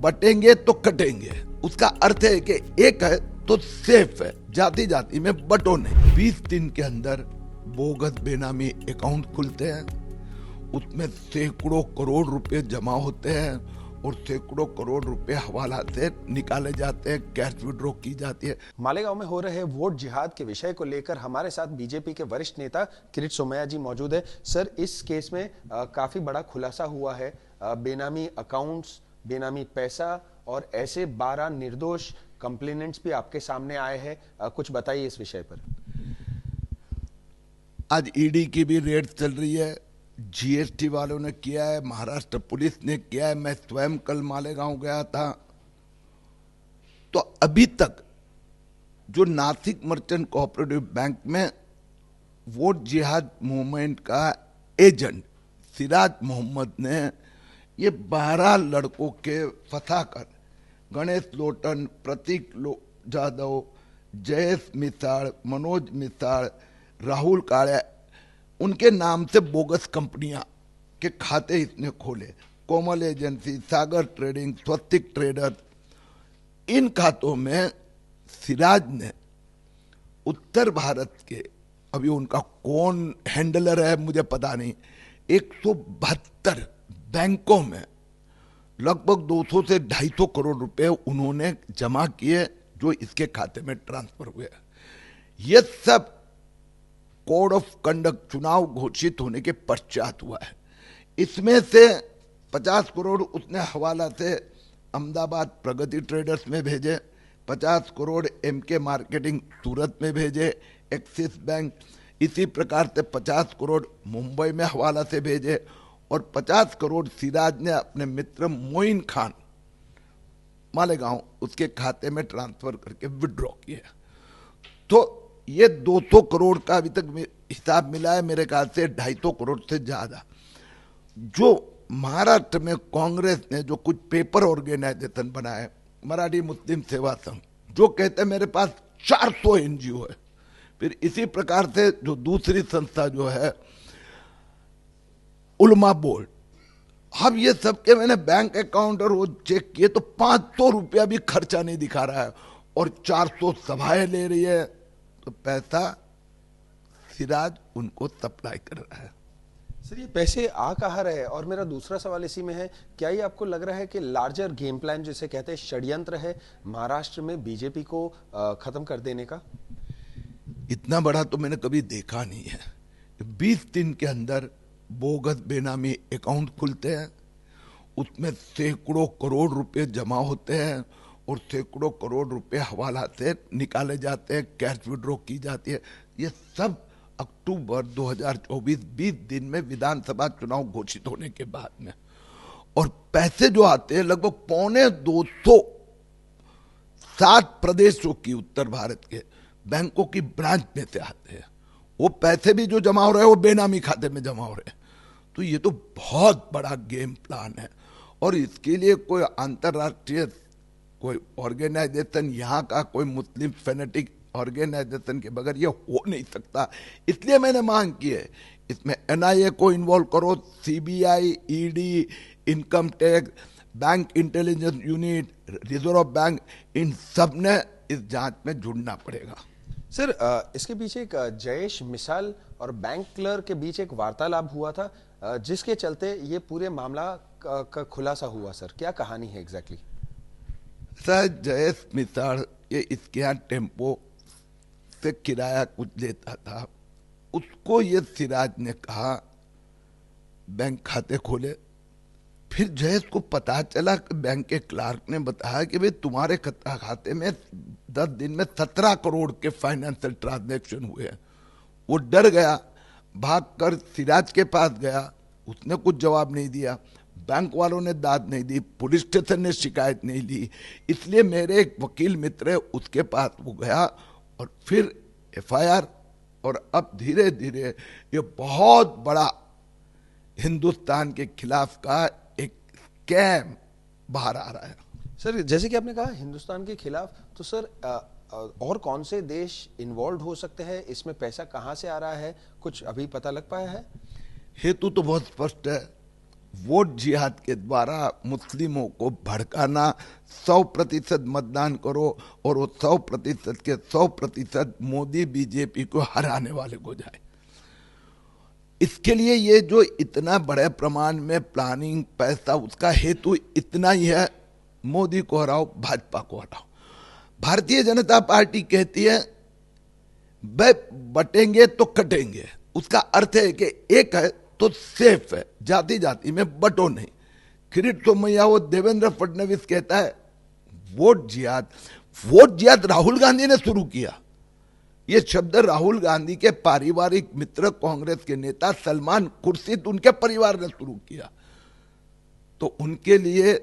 बटेंगे तो कटेंगे। उसका अर्थ है कि एक है तो सेफ है, जाति जाति में बटो नहीं। 20 दिन के अंदर बोगस बेनामी अकाउंट खुलते हैं, उसमें सैकड़ों करोड़ रुपए जमा होते हैं और सैकड़ों करोड़ रुपए हवाला से निकाले जाते हैं, कैश विड्रॉ की जाती है। मालेगांव में हो रहे वोट जिहाद के विषय को लेकर हमारे साथ बीजेपी के वरिष्ठ नेता किरीट सोमैया जी मौजूद है। सर, इस केस में काफी बड़ा खुलासा हुआ है। बेनामी अकाउंट्स, बेनामी पैसा और ऐसे 12 निर्दोष कंप्लेनेंट्स भी आपके सामने आए हैं। कुछ बताइए इस विषय पर। आज ईडी की भी रेड चल रही है, जीएसटी वालों ने किया है, महाराष्ट्र पुलिस ने किया है। मैं स्वयं कल मालेगांव गया था, तो अभी तक जो नासिक मर्चेंट कोऑपरेटिव बैंक में वोट जिहाद मूवमेंट का एजेंट सिराज मोहम्मद ने ये 12 लड़कों के फंसाकर गणेश लोटन, प्रतीक जाधव, जयेश मिसाल, मनोज मिसाल, राहुल काळे, उनके नाम से बोगस कंपनियां के खाते इसने खोले। कोमल एजेंसी, सागर ट्रेडिंग, स्वस्तिक ट्रेडर, इन खातों में सिराज ने उत्तर भारत के, अभी उनका कौन हैंडलर है मुझे पता नहीं, 172 बैंकों में लगभग 200 से 250 करोड़ रुपए उन्होंने जमा किए, जो इसके खाते में ट्रांसफर हुए। ये सब कोड ऑफ कंडक्ट चुनाव घोषित होने के पश्चात हुआ है। इसमें से 50 करोड़ उसने हवाला से अहमदाबाद प्रगति ट्रेडर्स में भेजे, 50 करोड़ एमके मार्केटिंग सूरत में भेजे, एक्सिस बैंक, इसी प्रकार से 50 करोड़ मुंबई में हवाला से भेजे और 50 करोड़ सिराज ने अपने मित्र मोइन खान मालेगांव उसके खाते में ट्रांसफर करके विड्रॉ किए। तो ये 200 करोड़ का अभी तक हिसाब मिला है, मेरे ख्याल से 250 करोड़ से ज्यादा। जो महाराष्ट्र में कांग्रेस ने जो कुछ पेपर ऑर्गेनाइजेशन बनाए, मराठी मुस्लिम सेवा संघ, जो कहते हैं मेरे पास 400 एनजीओ है। फिर इसी प्रकार से जो दूसरी संस्था जो है उलमा बोर्ड, अब ये सबके मैंने बैंक अकाउंट और वो चेक किए तो 500 रुपया भी खर्चा नहीं दिखा रहा है और 400 सभाएं ले रही है। तो पैसा सिराज उनको सप्लाई कर रहा है। सर, ये पैसे आ कहाँ रहे? और मेरा दूसरा सवाल इसी में है, क्या ये आपको लग रहा है कि लार्जर गेम प्लान जिसे कहते हैं षड्यंत्र है महाराष्ट्र में बीजेपी को खत्म कर देने का? इतना बड़ा तो मैंने कभी देखा नहीं है। 20 दिन के अंदर बोगस बेनामी अकाउंट खुलते हैं, उसमें सैकड़ों करोड़ रुपए जमा होते हैं और सैकड़ों करोड़ रुपए हवाला से निकाले जाते हैं, कैश विड्रॉ की जाती है। ये सब अक्टूबर 2024 20 दिन में विधानसभा चुनाव घोषित होने के बाद में, और पैसे जो आते हैं लगभग 260 प्रदेशों की उत्तर भारत के बैंकों की ब्रांच में से आते हैं। वो पैसे भी जो जमा हो रहे हैं वो बेनामी खाते में जमा हो रहे हैं। तो ये तो बहुत बड़ा गेम प्लान है और इसके लिए कोई अंतरराष्ट्रीय कोई ऑर्गेनाइजेशन, यहाँ का कोई मुस्लिम फेनेटिक ऑर्गेनाइजेशन के बगैर ये हो नहीं सकता। इसलिए मैंने मांग की है इसमें एनआईए को इन्वॉल्व करो, CBI, ED, income tax, bank intelligence unit, reserve bank, इन सब ने इस जांच में जुड़ना पड़ेगा। सर, इसके पीछे एक जयेश मिसाल और बैंक क्लर्क के बीच एक वार्तालाप हुआ था, जिसके चलते ये पूरे मामला का खुलासा हुआ। सर, क्या कहानी है एग्जैक्टली? सर, जयेश मिसाल ये इसके यहाँ टेम्पो से किराया कुछ लेता था, उसको ये सिराज ने कहा बैंक खाते खोले। फिर जयेश को पता चला कि बैंक के क्लार्क ने बताया कि भाई तुम्हारे खाते में 10 दिन में 17 करोड़ के फाइनेंशियल ट्रांजैक्शन हुए हैं। वो डर गया, भागकर सिराज के पास गया, उसने कुछ जवाब नहीं दिया, बैंक वालों ने दाद नहीं दी, पुलिस स्टेशन ने शिकायत नहीं ली। इसलिए मेरे एक वकील मित्र है उसके पास वो गया और फिर एफआईआर, और अब धीरे धीरे ये बहुत बड़ा हिंदुस्तान के खिलाफ का एक स्कैम बाहर आ रहा है। सर, जैसे कि आपने कहा हिंदुस्तान के खिलाफ, तो सर और कौन से देश इन्वॉल्व हो सकते हैं इसमें? पैसा कहां से आ रहा है, कुछ अभी पता लग पाया है? हेतु तो बहुत स्पष्ट है, वोट जिहाद के द्वारा मुस्लिमों को भड़काना, 100% मतदान करो और वो 100% के 100% मोदी बीजेपी को हराने वाले को जाए। इसके लिए ये जो इतना बड़े प्रमाण में प्लानिंग, पैसा, उसका हेतु इतना ही है, मोदी को हराओ, भाजपा को हराओ। भारतीय जनता पार्टी कहती है भाई बटेंगे तो कटेंगे, उसका अर्थ है कि एक है तो सेफ है, जाति जाति में बटो नहीं। किरीट सोमैया वो देवेंद्र फडणवीस कहता है वोट जिहाद। वोट जिहाद राहुल गांधी ने शुरू किया। ये शब्द राहुल गांधी के पारिवारिक मित्र कांग्रेस के नेता सलमान खुर्शीद, उनके परिवार ने शुरू किया। तो उनके लिए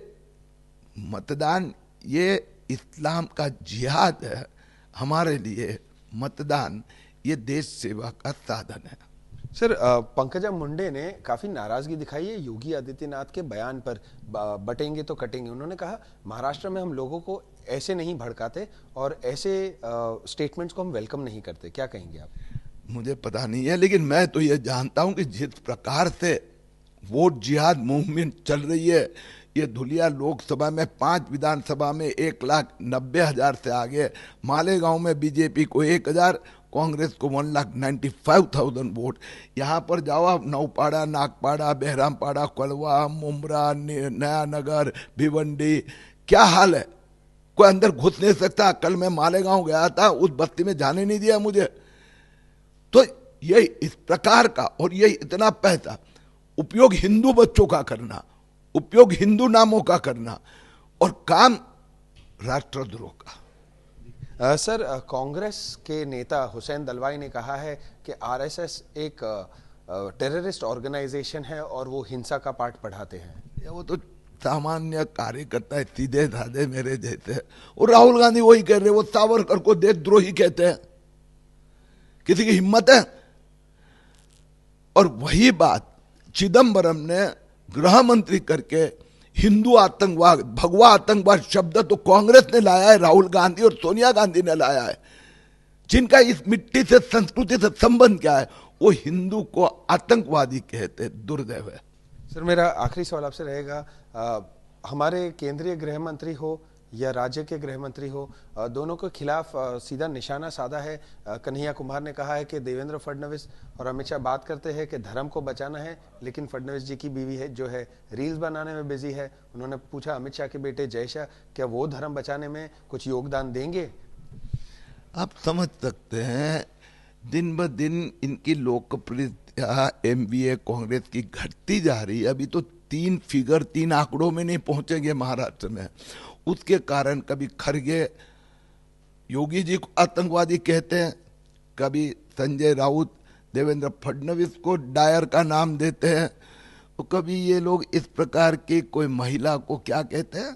मतदान ये इस्लाम का जिहाद है, हमारे लिए मतदान ये देश सेवा का साधन है। सर, पंकजा मुंडे ने काफी नाराजगी दिखाई है योगी आदित्यनाथ के बयान पर, बटेंगे तो कटेंगे। उन्होंने कहा महाराष्ट्र में हम लोगों को ऐसे नहीं भड़काते और ऐसे स्टेटमेंट्स को हम वेलकम नहीं करते। क्या कहेंगे आप? मुझे पता नहीं है, लेकिन मैं तो ये जानता हूं कि जिस प्रकार से वोट जिहाद मूवमेंट चल रही है, ये धुलिया लोकसभा में 5 विधानसभा में 1,90,000 से आगे, मालेगांव में बीजेपी को 1,000, कांग्रेस को 1,95,000 वोट। यहाँ पर जाओ आप, नौपाड़ा, नागपाड़ा, बहरामपाड़ा, कोलवा, मुमरा, नया नगर, भिवंडी, क्या हाल है, कोई अंदर घुस नहीं सकता। कल मैं मालेगांव गया था, उस बस्ती में जाने नहीं दिया मुझे। तो ये इस प्रकार का, और ये इतना पैसा उपयोग हिंदू बच्चों का करना, उपयोग हिंदू नामों का करना, और काम राष्ट्रद्रोह का। सर, कांग्रेस के नेता हुसैन दलवाई ने कहा है कि आरएसएस एक टेररिस्ट ऑर्गेनाइजेशन है और वो हिंसा का पाठ पढ़ाते हैं। वो तो सामान्य कार्यकर्ता है, सीधे साधे मेरे जैसे। और राहुल गांधी वही कह रहे, वो सावरकर को देशद्रोही कहते हैं। किसी की हिम्मत है? और वही बात चिदम्बरम ने गृह मंत्री करके हिंदू आतंकवाद, भगवा आतंकवाद शब्द तो कांग्रेस ने लाया है, राहुल गांधी और सोनिया गांधी ने लाया है। जिनका इस मिट्टी से, संस्कृति से संबंध क्या है, वो हिंदू को आतंकवादी कहते। दुर्दैव है। सर, मेरा आखिरी सवाल आपसे रहेगा, हमारे केंद्रीय गृह मंत्री हो या राज्य के गृह मंत्री हो, दोनों के खिलाफ सीधा निशाना साधा है। कन्हैया कुमार ने कहा है कि देवेंद्र फडणवीस और अमित शाह बात करते हैं कि धर्म को बचाना है, लेकिन फडणवीस जी की बीवी है जो है रील्स बनाने में बिजी है। उन्होंने पूछा अमित शाह के बेटे जय शाह, क्या वो धर्म बचाने में कुछ योगदान देंगे? आप समझ सकते हैं दिन ब दिन इनकी लोकप्रियता एमवीए कांग्रेस की घटती जा रही है। अभी तो 3 आंकड़ों में नहीं पहुंचेंगे महाराष्ट्र में। उसके कारण कभी खरगे योगी जी को आतंकवादी कहते हैं, कभी संजय राउत देवेंद्र फडणवीस को डायर का नाम देते हैं, तो कभी ये लोग इस प्रकार की कोई महिला को क्या कहते हैं,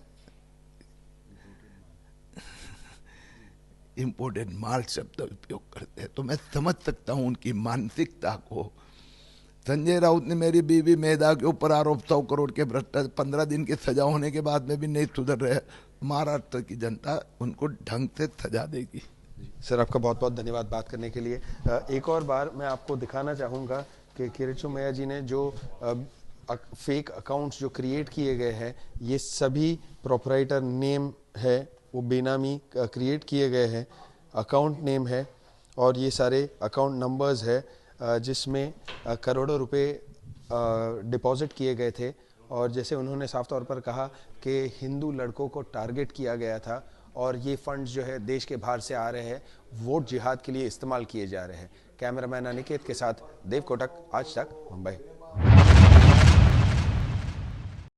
इंपोर्टेड माल शब्द उपयोग करते हैं। तो मैं समझ सकता हूं उनकी मानसिकता को। संजय राउत ने मेरी बीवी मेधा के ऊपर आरोप 100 करोड़ के भ्रष्टाचार, 15 दिन की सजा होने के बाद में भी नहीं सुधर रहे। महाराष्ट्र की जनता उनको ढंग से सजा देगी। सर, आपका बहुत बहुत धन्यवाद बात करने के लिए। एक और बार मैं आपको दिखाना चाहूँगा कि किरीट सोमैया जी ने जो फेक अकाउंट्स जो क्रिएट किए गए हैं, ये सभी प्रोपराइटर नेम है, वो बेनामी क्रिएट किए गए हैं, अकाउंट नेम है, और ये सारे अकाउंट नंबर्स है जिसमें करोड़ों रुपए डिपॉजिट किए गए थे। और जैसे उन्होंने साफ तौर पर कहा कि हिंदू लड़कों को टारगेट किया गया था और ये फंड्स जो है देश के बाहर से आ रहे हैं, वोट जिहाद के लिए इस्तेमाल किए जा रहे हैं। कैमरामैन अनिकेत के साथ देव कोटक, आज तक, मुंबई।